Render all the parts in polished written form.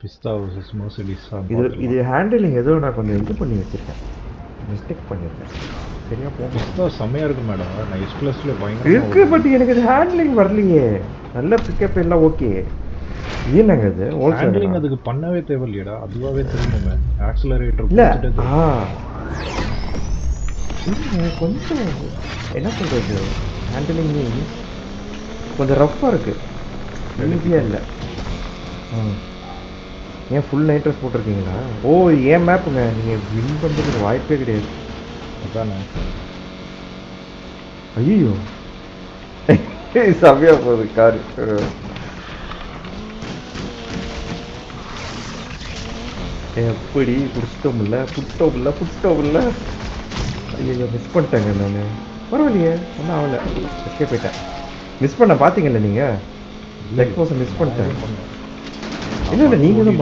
பிஸ்தா versus Mercedes இது handling ஏதோ நான் கொஞ்சம் இது பண்ணி வச்சிருக்கேன், மிஸ்டேக் பண்ணியிருக்கேன். சரியா போகும். பிஸ்தா செம்மையா இருக்கு மேடம். நான் எஸ் பிளஸ்ல இருக்கு, பட் எனக்கு இது ஹேண்ட்லிங் வரலையே. நல்ல பிக்கப் எல்லாம் ஓகே. என்னங்க இது ஹேண்ட்லிங் அதுக்கு பண்ணவே தேவையில்லையடா, அதுவாகவே திரும்புமே. ஆக்சிலரேட்டர் இல்லை கொஞ்சம் என்ன சொல்கிறது, ஹேண்டிலிங் கொஞ்சம் ரஃப்பாக இருக்குது, ஈஸியாக இல்லை. ஏன் ஃபுல் நைட்ரஸ் போட்டிருக்கீங்களா? ஓ ஏன் மேப்புங்க, நீங்கள் வின் பண்ணுறதுக்கு வாய்ப்பே கிடையாது. அதானே. ஐயோ செம்மையா போகுது காரு. எப்படி புடிச்சிட்டோம்ல. ஐயோ மிஸ் பண்ணிட்டேங்க நான். பரவாயில்லையே, ஒன்றும் ஆகலை, எஸ்கேப் போயிட்டேன். மிஸ் பண்ண பார்த்தீங்கல்ல நீங்கள், லெக் போஸை மிஸ் பண்ணிட்டேன். இல்லை நீங்கள் தான்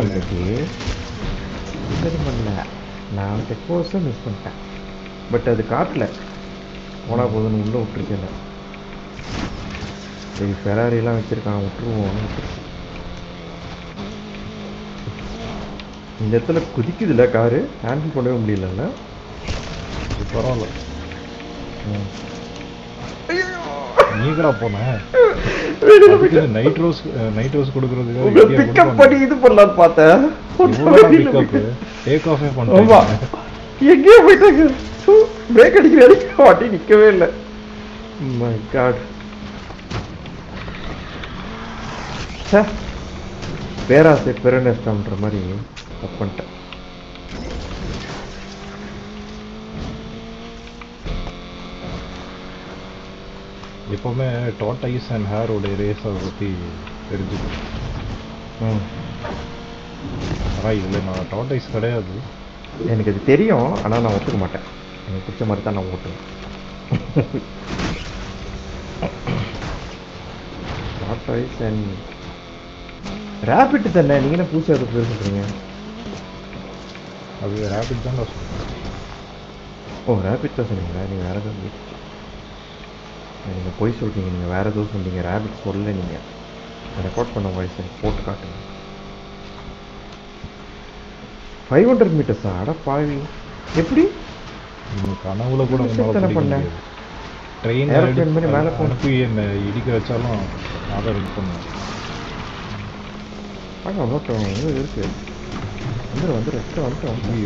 பண்ணல, நான் டெக் போஸை மிஸ் பண்ணிட்டேன். பட் அது காட்டல, போனால் போதுன்னு உள்ளே விட்டுருக்கேன். சரி ஃபெராரிலாம் வச்சுருக்கான், விட்டுருவோம். இந்த இடத்துல குதிக்குதுல்ல காரு, ஹேண்டில் பண்ணவே முடியலல்ல. பரவாயில்ல. நீங்களா போன நைட் ரோஸ் கொடுக்கறதுக்கு பிக்கப் பண்ணி இது பண்ணலாம்னு பார்த்தேன். டேக் ஆஃபே பண்ணேன். எங்கேயோ போயிட்டாங்க, பிரேக் அடிக்கிற வாட்டி நிற்கவே இல்லை. மை காட், பேராசை பெருநஷ்டம்ன்ற மாதிரி தப்பு பண்ணிட்டேன். எப்பவுமே டார்டாய்ஸ் அண்ட் ஹேரோட ரேஸை பற்றி தெரிஞ்சுக்கணும். ஆனால் இதில் நான் டார்டாய்ஸ் கிடையாது, எனக்கு அது தெரியும். ஆனால் நான் ஒத்துக்க மாட்டேன், எனக்கு பிடிச்ச மாதிரி தான் நான் ஓட்டுவேன். டார்டாய்ஸ் அண்ட் ரேபிட் தானே, நீங்கள் என்ன புதுசாக அது பேர் சொல்கிறீங்க? அது ரேபிட் தான் நான் சொல்கிறேன். ஓ ரேபிட் தான் சொன்னீங்களா? நீங்கள் வேறு எதாவது நீங்கள் போய் சொல்கிறீங்க, நீங்கள் வேறு எதுவும் சொன்னீங்க. ரேபிட் சொல்லலை, நீங்கள் ரெக்கார்ட் பண்ண வாய்ஸ் எனக்கு போட்டு காட்டுங்க. 500 மீட்டர்ஸா? அட பாவி, எப்படி கனவுல கூட பண்ணேன். ட்ரெயின் மேலே அனுப்பி என்னை இடிக்க வச்சாலும் அதை ரெடி பண்ணுவேன். இருக்கு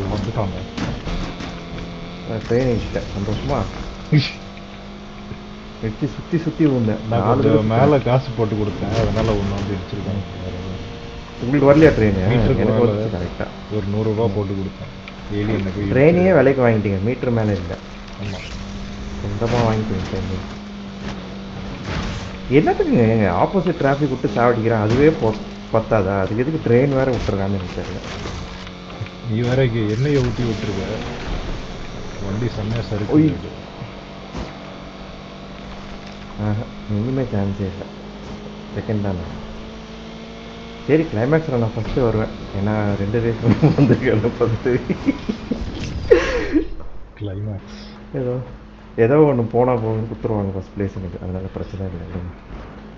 வந்துட்டாங்க. ட்ரெயின் இடிச்சிட்டேன், சந்தோஷமா சுற்றி வந்தேன். நான் மேலே காசு போட்டு கொடுத்தேன், அதனால ஒன்று வந்து இடிச்சிருக்காங்க. உங்களுக்கு வரலையா ட்ரெயின்? எனக்கு வந்து கரெக்டாக ஒரு 100 ரூபா போட்டு கொடுத்தேன். டெய்லி எனக்கு ட்ரெயினையே விலைக்கு வாங்கிட்டீங்க, மீட்டர் மேலே இல்லை. ஆமாம், சொந்தமாக வாங்கிட்டீங்க ட்ரெயின். என்னத்துக்குங்க ஆப்போசிட் டிராஃபிக் விட்டு சாவடிக்கிறேன், அதுவே பத்தாதா? அதுக்கு எதுக்கு ட்ரெயின் வேறு விட்டுருக்கான்னு எனக்கு தெரியல. நீ வேற எண்ணெயை ஊற்றி விட்டுருக்க, வண்டி செம்மையாக சரி. இனிமே சான்ஸே இல்லை, செகண்ட் தானே. சரி கிளைமேக்ஸில் நான் ஃபஸ்ட்டு வருவேன், ஏன்னா 2 ரேஸ் வந்துருக்கேன் ஃபஸ்ட்டு. கிளைமேக்ஸ் ஏதோ ஒன்று போனால் போகணும்னு கொடுத்துருவாங்க ஃபஸ்ட் பிளேஸ் எனக்கு, அதனால பிரச்சனை இல்லை.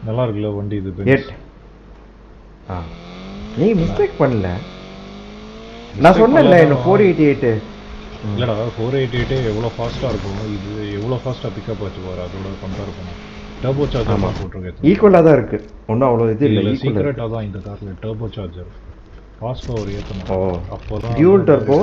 நல்லா இருக்குல்ல வண்டி இது? நீங்கள் மிஸ்டேக் பண்ணல, நான் சொன்னேன்ல என்ன 488. இல்லைடா 488 எவ்வளோ ஃபாஸ்ட்டாக இருக்கும், இது எவ்வளோ ஃபாஸ்ட்டாக பிக்கப் ஆச்சு பாரு, அதோட கம்பேர் பண்ண. டர்போ சார்ஜர் போட்டிருக்கேன், ஈக்குவலாக தான் இருக்குது, ஒன்றும் அவ்வளோ இது இல்லை. சீக்ரெட்டாக தான் இந்த காரில் டர்போ சார்ஜர் ஃபாஸ்ட் பவர் ஏற்றணும். அப்போ தான் டியூல் டர்போ